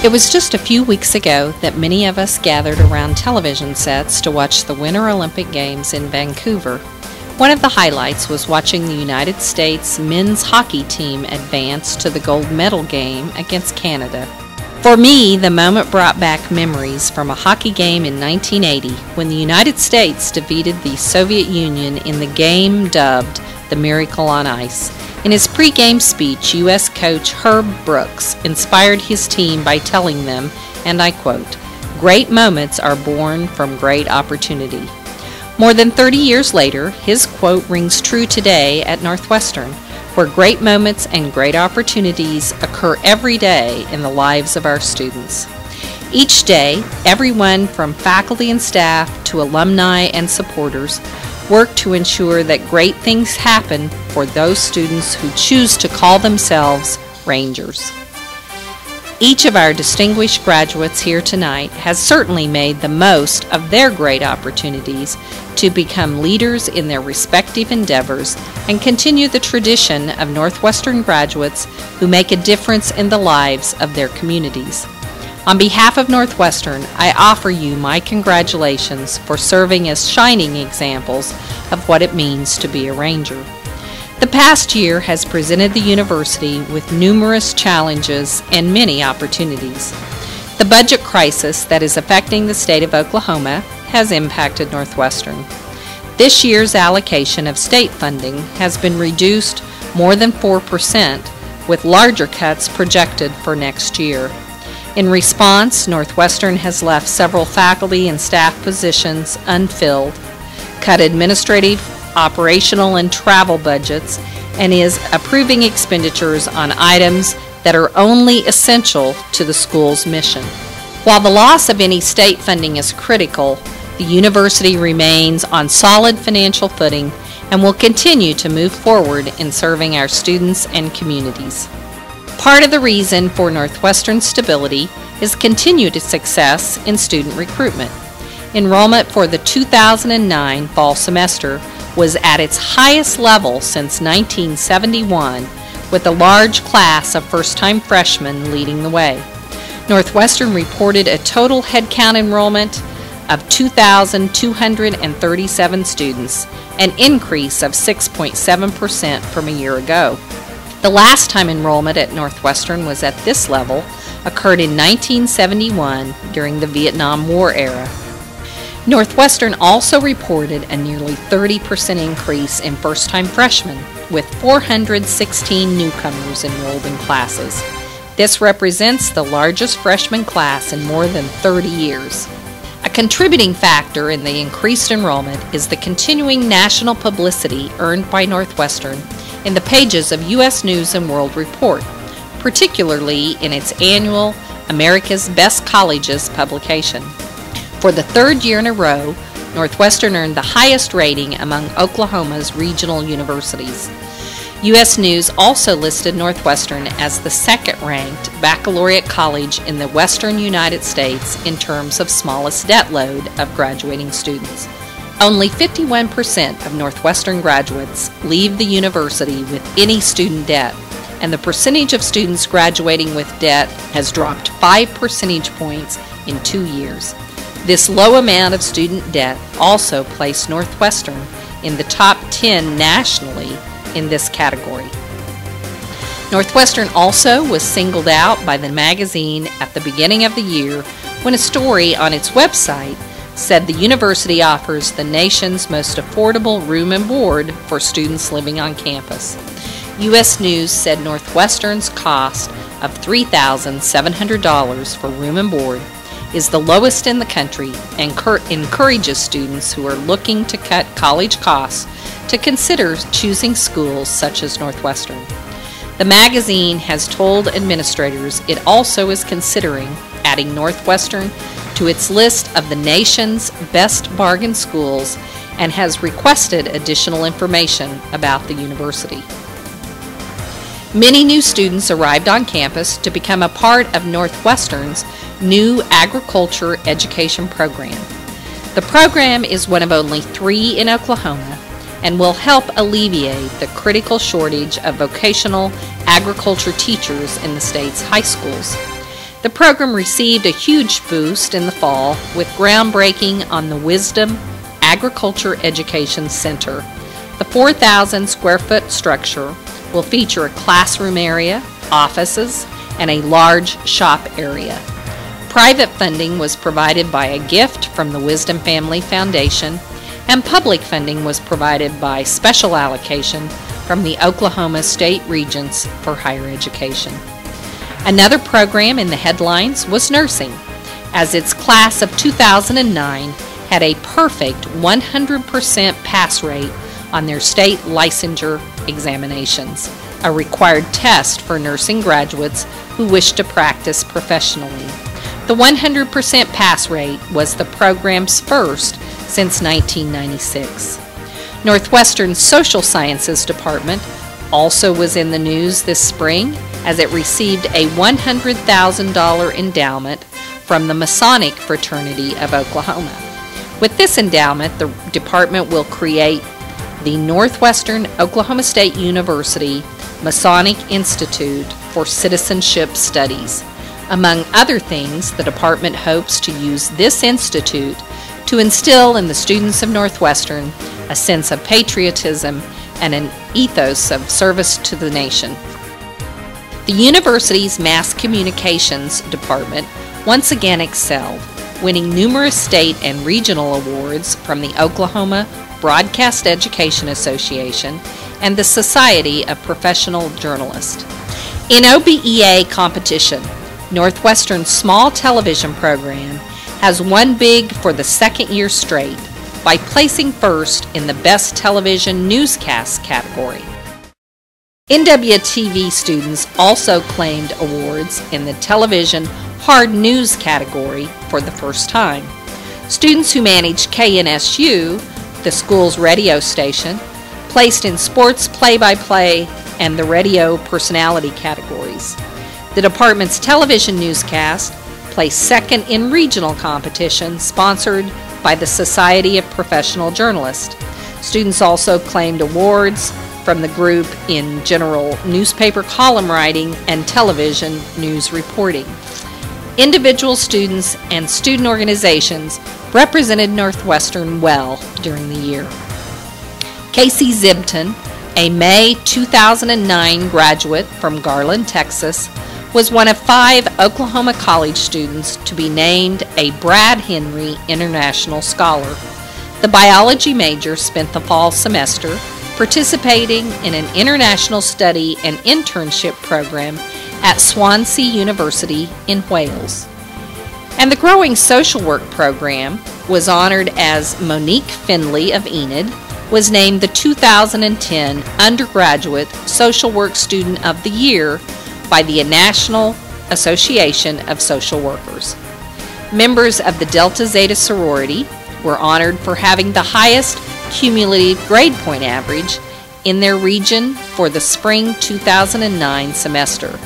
It was just a few weeks ago that many of us gathered around television sets to watch the Winter Olympic Games in Vancouver. One of the highlights was watching the United States men's hockey team advance to the gold medal game against Canada. For me, the moment brought back memories from a hockey game in 1980 when the United States defeated the Soviet Union in the game dubbed the Miracle on Ice. In his pre-game speech, U.S. coach Herb Brooks inspired his team by telling them, and I quote, "Great moments are born from great opportunity." More than 30 years later, his quote rings true today at Northwestern, where great moments and great opportunities occur every day in the lives of our students. Each day, everyone from faculty and staff to alumni and supporters work to ensure that great things happen for those students who choose to call themselves Rangers. Each of our distinguished graduates here tonight has certainly made the most of their great opportunities to become leaders in their respective endeavors and continue the tradition of Northwestern graduates who make a difference in the lives of their communities. On behalf of Northwestern, I offer you my congratulations for serving as shining examples of what it means to be a Ranger. The past year has presented the university with numerous challenges and many opportunities. The budget crisis that is affecting the state of Oklahoma has impacted Northwestern. This year's allocation of state funding has been reduced more than 4%, with larger cuts projected for next year. In response, Northwestern has left several faculty and staff positions unfilled, cut administrative, operational, and travel budgets, and is approving expenditures on items that are only essential to the school's mission. While the loss of any state funding is critical, the university remains on solid financial footing and will continue to move forward in serving our students and communities. Part of the reason for Northwestern's stability is continued success in student recruitment. Enrollment for the 2009 fall semester was at its highest level since 1971, with a large class of first-time freshmen leading the way. Northwestern reported a total headcount enrollment of 2,237 students, an increase of 6.7% from a year ago. The last time enrollment at Northwestern was at this level occurred in 1971 during the Vietnam War era. Northwestern also reported a nearly 30% increase in first-time freshmen, with 416 newcomers enrolled in classes. This represents the largest freshman class in more than 30 years. A contributing factor in the increased enrollment is the continuing national publicity earned by Northwestern in the pages of U.S. News & World Report, particularly in its annual America's Best Colleges publication. For the third year in a row, Northwestern earned the highest rating among Oklahoma's regional universities. U.S. News also listed Northwestern as the second-ranked baccalaureate college in the western United States in terms of smallest debt load of graduating students. Only 51% of Northwestern graduates leave the university with any student debt, and the percentage of students graduating with debt has dropped 5 percentage points in 2 years. This low amount of student debt also placed Northwestern in the top 10 nationally in this category. Northwestern also was singled out by the magazine at the beginning of the year when a story on its website said the university offers the nation's most affordable room and board for students living on campus. U.S. News said Northwestern's cost of $3,700 for room and board is the lowest in the country and encourages students who are looking to cut college costs to consider choosing schools such as Northwestern. The magazine has told administrators it also is considering adding Northwestern to its list of the nation's best bargain schools and has requested additional information about the university. Many new students arrived on campus to become a part of Northwestern's new agriculture education program. The program is one of only 3 in Oklahoma and will help alleviate the critical shortage of vocational agriculture teachers in the state's high schools. The program received a huge boost in the fall with groundbreaking on the Wisdom Agriculture Education Center. The 4,000 square foot structure will feature a classroom area, offices, and a large shop area. Private funding was provided by a gift from the Wisdom Family Foundation, and public funding was provided by special allocation from the Oklahoma State Regents for Higher Education. Another program in the headlines was nursing, as its class of 2009 had a perfect 100% pass rate on their state licensure examinations, a required test for nursing graduates who wish to practice professionally. The 100% pass rate was the program's first since 1996. Northwestern's Social Sciences Department also was in the news this spring as it received a $100,000 endowment from the Masonic Fraternity of Oklahoma. With this endowment, the department will create the Northwestern Oklahoma State University Masonic Institute for Citizenship Studies. Among other things, the department hopes to use this institute to instill in the students of Northwestern a sense of patriotism and an ethos of service to the nation. The university's Mass Communications Department once again excelled, winning numerous state and regional awards from the Oklahoma Broadcast Education Association and the Society of Professional Journalists. In OBEA competition, Northwestern's small television program has won big for the second year straight by placing first in the Best Television Newscast category. NWTV students also claimed awards in the Television Hard News category for the first time. Students who managed KNSU, the school's radio station, placed in Sports Play-by-Play and the Radio Personality categories. The department's television newscast placed second in regional competition sponsored by the Society of Professional Journalists. Students also claimed awards from the group in general newspaper column writing and television news reporting. Individual students and student organizations represented Northwestern well during the year. Kacy Hibdon, a May 2009 graduate from Garland, Texas, was one of 5 Oklahoma college students to be named a Brad Henry International Scholar. The biology major spent the fall semester participating in an international study and internship program at Swansea University in Wales. And the growing social work program was honored as Monique Finley of Enid was named the 2010 Undergraduate Social Work Student of the Year by the National Association of Social Workers. Members of the Delta Zeta sorority were honored for having the highest cumulative grade point average in their region for the spring 2009 semester.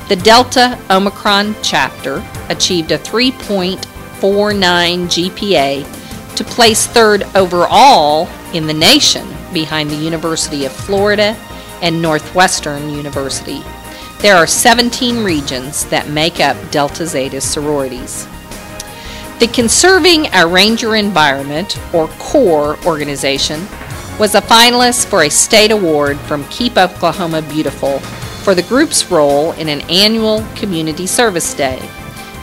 The Delta Omicron chapter achieved a 3.49 GPA to place third overall in the nation behind the University of Florida and Northwestern University. There are 17 regions that make up Delta Zeta sororities. The Conserving Our Ranger Environment, or CORE organization, was a finalist for a state award from Keep Oklahoma Beautiful for the group's role in an annual community service day.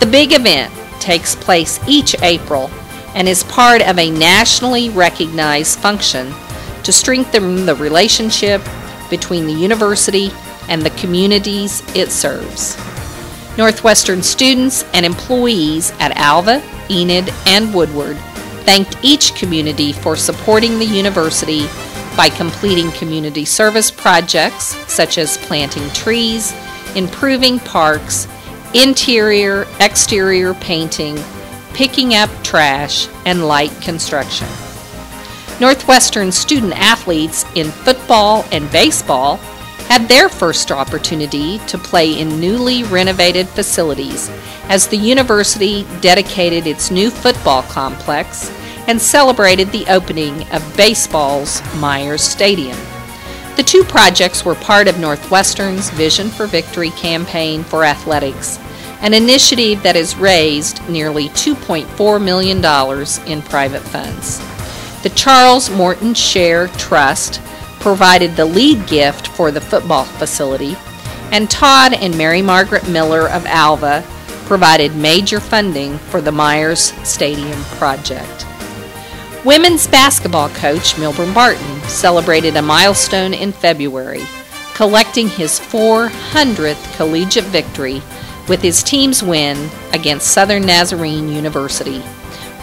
The big event takes place each April and is part of a nationally recognized function to strengthen the relationship between the university and the communities it serves. Northwestern students and employees at Alva, Enid, and Woodward thanked each community for supporting the university by completing community service projects such as planting trees, improving parks, interior, exterior painting, picking up trash, and light construction. Northwestern student athletes in football and baseball had their first opportunity to play in newly renovated facilities as the university dedicated its new football complex and celebrated the opening of baseball's Myers Stadium. The two projects were part of Northwestern's Vision for Victory campaign for athletics an initiative that has raised nearly $2.4 million in private funds. The Charles Morton Share Trust provided the lead gift for the football facility, and Todd and Mary Margaret Miller of Alva provided major funding for the Myers Stadium project. Women's basketball coach Milburn Barton celebrated a milestone in February, collecting his 400th collegiate victory with his team's win against Southern Nazarene University.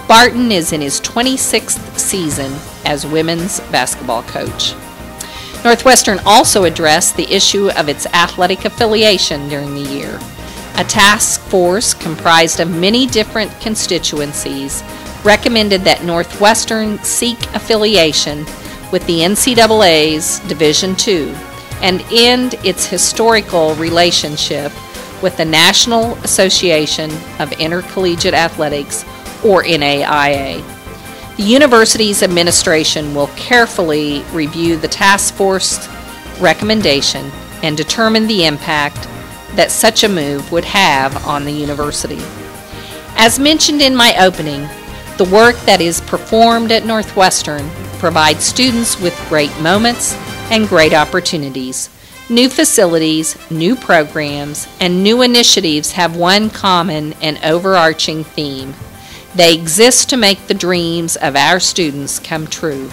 Barton is in his 26th season as women's basketball coach. Northwestern also addressed the issue of its athletic affiliation during the year. A task force comprised of many different constituencies recommended that Northwestern seek affiliation with the NCAA's Division II and end its historical relationship with the National Association of Intercollegiate Athletics, or NAIA. The university's administration will carefully review the task force recommendation and determine the impact that such a move would have on the university. As mentioned in my opening, the work that is performed at Northwestern provides students with great moments and great opportunities. New facilities, new programs, and new initiatives have one common and overarching theme. They exist to make the dreams of our students come true.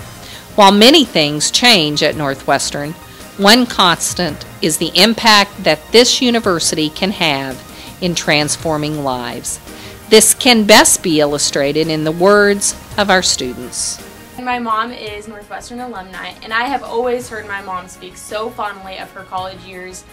While many things change at Northwestern, one constant is the impact that this university can have in transforming lives. This can best be illustrated in the words of our students. My mom is Northwestern alumni, and I have always heard my mom speak so fondly of her college years.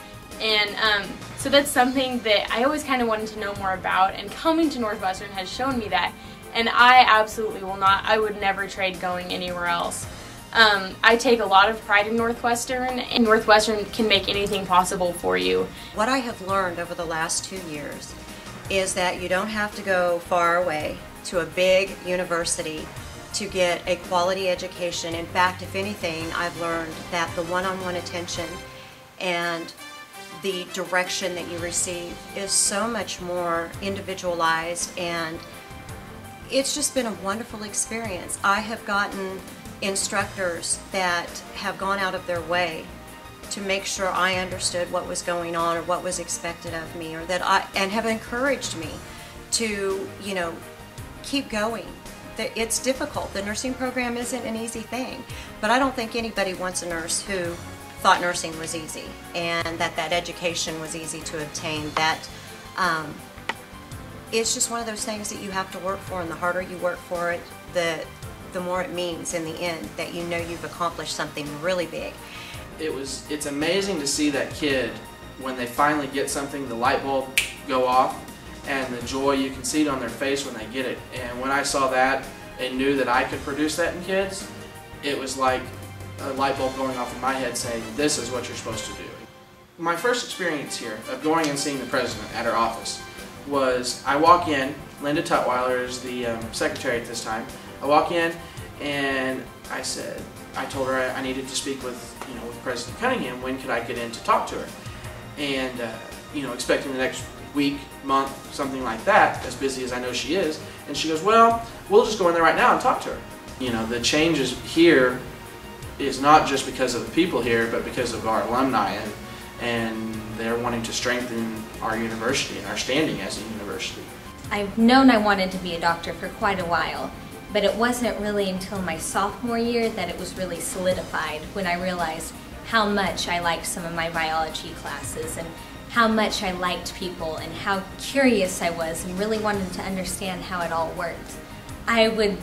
And so that's something that I always kind of wanted to know more about, and coming to Northwestern has shown me that. And I absolutely I would never trade going anywhere else. I take a lot of pride in Northwestern, and Northwestern can make anything possible for you. What I have learned over the last 2 years is that you don't have to go far away to a big university to get a quality education. In fact, if anything, I've learned that the one-on-one attention and the direction that you receive is so much more individualized, and it's just been a wonderful experience. I have gotten instructors that have gone out of their way to make sure I understood what was going on or what was expected of me, or and have encouraged me to, keep going. It's difficult. The nursing program isn't an easy thing, but I don't think anybody wants a nurse who thought nursing was easy and that education was easy to obtain. It's just one of those things that you have to work for, and the harder you work for it, the more it means in the end that you know you've accomplished something really big. It's amazing to see that kid when they finally get something, the light bulb go off, and the joy, you can see it on their face when they get it. And when I saw that and knew that I could produce that in kids, it was like a light bulb going off in my head saying, this is what you're supposed to do. My first experience here of going and seeing the president at her office was, I walk in, Linda Tutwiler is the secretary at this time. I walk in and I told her I needed to speak with President Cunningham. When could I get in to talk to her? And expecting the next week, month, something like that, as busy as I know she is. And she goes, well, we'll just go in there right now and talk to her. The changes here is not just because of the people here, but because of our alumni, and they're wanting to strengthen our university and our standing as a university. I've known I wanted to be a doctor for quite a while, but it wasn't really until my sophomore year that it was really solidified, when I realized how much I liked some of my biology classes and how much I liked people and how curious I was and really wanted to understand how it all worked. I would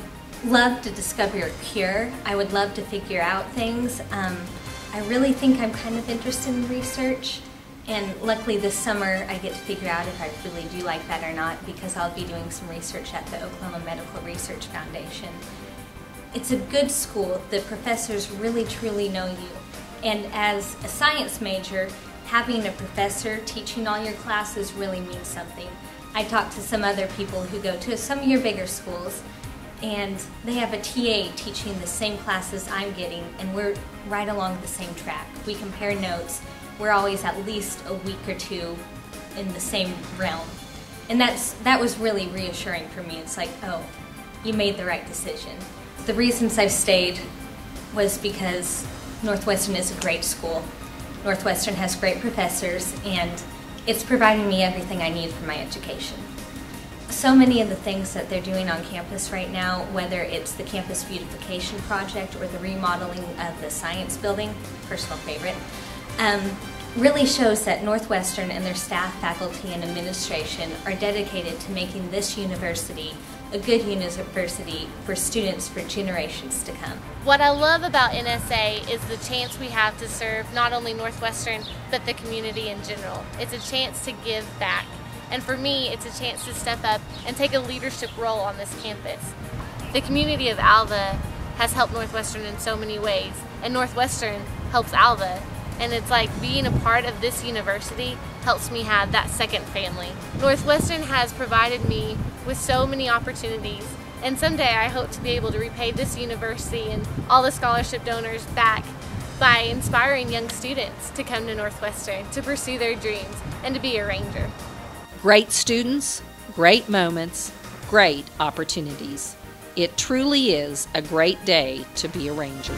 love to discover a cure. I would love to figure out things. I really think I'm kind of interested in research, and luckily this summer I get to figure out if I really do like that or not, because I'll be doing some research at the Oklahoma Medical Research Foundation. It's a good school. The professors really truly know you, and as a science major, having a professor teaching all your classes really means something. I talked to some other people who go to some of your bigger schools, and they have a TA teaching the same classes I'm getting, and we're right along the same track. We compare notes. We're always at least a week or two in the same realm. And that was really reassuring for me. It's like, oh, you made the right decision. The reasons I've stayed was because Northwestern is a great school. Northwestern has great professors, and it's providing me everything I need for my education. So many of the things that they're doing on campus right now, whether it's the campus beautification project or the remodeling of the science building, personal favorite, really shows that Northwestern and their staff, faculty, and administration are dedicated to making this university a good university for students for generations to come. What I love about NSA is the chance we have to serve not only Northwestern, but the community in general. It's a chance to give back. And for me, it's a chance to step up and take a leadership role on this campus. The community of Alva has helped Northwestern in so many ways, and Northwestern helps Alva. And it's like being a part of this university helps me have that second family. Northwestern has provided me with so many opportunities, and someday I hope to be able to repay this university and all the scholarship donors back by inspiring young students to come to Northwestern, to pursue their dreams, and to be a Ranger. Great students, great moments, great opportunities. It truly is a great day to be a Ranger.